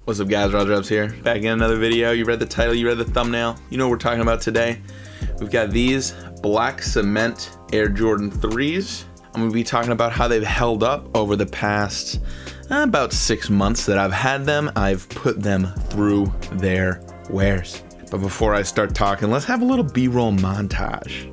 What's up guys, AJ3s here, back in another video. You read the title, you read the thumbnail, you know what we're talking about today. We've got these black cement Air Jordan 3s. I'm going to be talking about how they've held up over the past about 6 months that I've had them. I've put them through their wears. But before I start talking, let's have a little B-roll montage.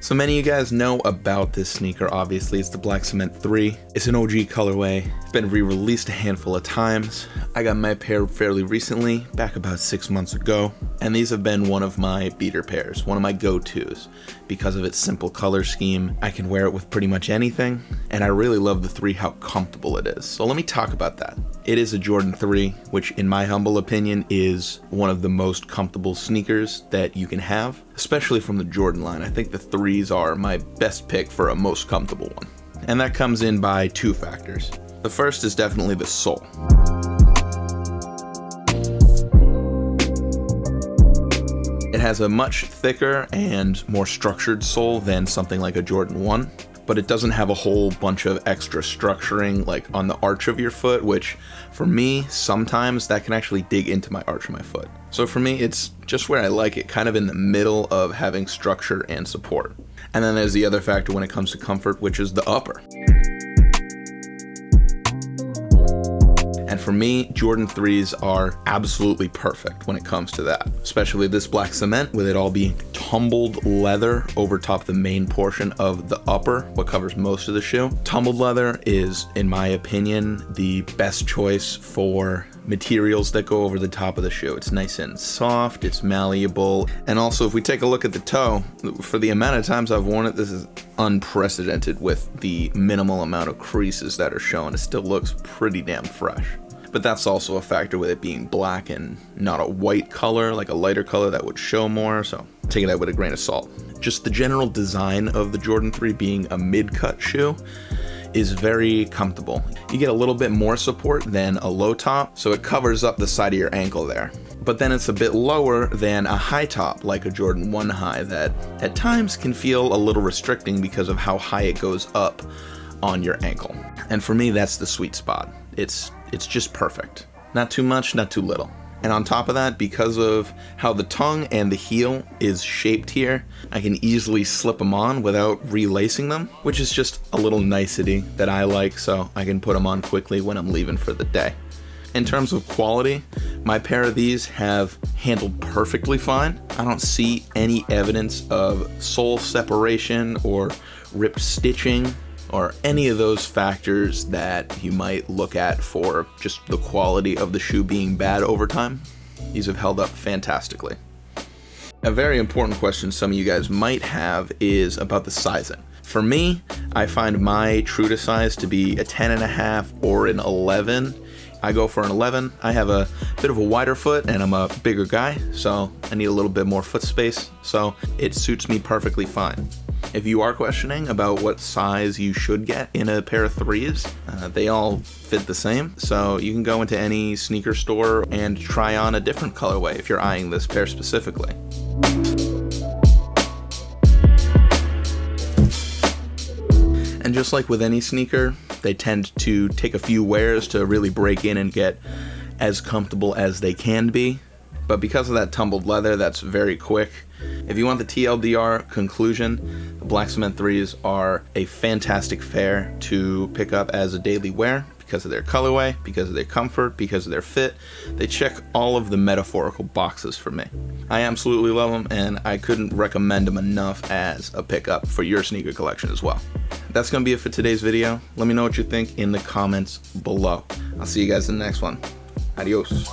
So many of you guys know about this sneaker. Obviously it's the Black Cement 3. It's an OG colorway. It's been re-released a handful of times. I got my pair fairly recently, back about 6 months ago, and these have been one of my beater pairs, one of my go-tos. Because of its simple color scheme, I can wear it with pretty much anything, and I really love the 3, how comfortable it is. So let me talk about that. It is a Jordan 3, which in my humble opinion is one of the most comfortable sneakers that you can have, especially from the Jordan line. I think the 3s are my best pick for a most comfortable one. And that comes in by 2 factors. The first is definitely the sole. It has a much thicker and more structured sole than something like a Jordan 1, but it doesn't have a whole bunch of extra structuring like on the arch of your foot, which for me, sometimes that can actually dig into my arch of my foot. So for me, it's just where I like it, kind of in the middle of having structure and support. And then there's the other factor when it comes to comfort, which is the upper. And for me, Jordan 3s are absolutely perfect when it comes to that. Especially this black cement with it all being tumbled leather over top the main portion of the upper, what covers most of the shoe. Tumbled leather is, in my opinion, the best choice for materials that go over the top of the shoe. It's nice and soft, it's malleable. And also if we take a look at the toe, for the amount of times I've worn it, this is unprecedented with the minimal amount of creases that are shown. It still looks pretty damn fresh. But that's also a factor with it being black and not a white color, like a lighter color that would show more, so take that with a grain of salt. Just the general design of the Jordan 3 being a mid-cut shoe is very comfortable. You get a little bit more support than a low top, so it covers up the side of your ankle there. But then it's a bit lower than a high top, like a Jordan 1 high, that at times can feel a little restricting because of how high it goes up on your ankle. And for me, that's the sweet spot. It's just perfect. Not too much, not too little. And on top of that, because of how the tongue and the heel is shaped here, I can easily slip them on without relacing them, which is just a little nicety that I like, so I can put them on quickly when I'm leaving for the day. In terms of quality, my pair of these have handled perfectly fine. I don't see any evidence of sole separation or ripped stitching or any of those factors that you might look at for just the quality of the shoe being bad over time. These have held up fantastically. A very important question some of you guys might have is about the sizing. For me, I find my true to size to be a 10.5 or an 11. I go for an 11. I have a bit of a wider foot and I'm a bigger guy, so I need a little bit more foot space, so it suits me perfectly fine. If you are questioning about what size you should get in a pair of 3s, they all fit the same, so you can go into any sneaker store and try on a different colorway if you're eyeing this pair specifically. And just like with any sneaker, they tend to take a few wears to really break in and get as comfortable as they can be. But because of that tumbled leather, that's very quick. If you want the TLDR conclusion, the Black Cement 3s are a fantastic pair to pick up as a daily wear because of their colorway, because of their comfort, because of their fit. They check all of the metaphorical boxes for me. I absolutely love them, and I couldn't recommend them enough as a pickup for your sneaker collection as well. That's going to be it for today's video. Let me know what you think in the comments below. I'll see you guys in the next one. Adios.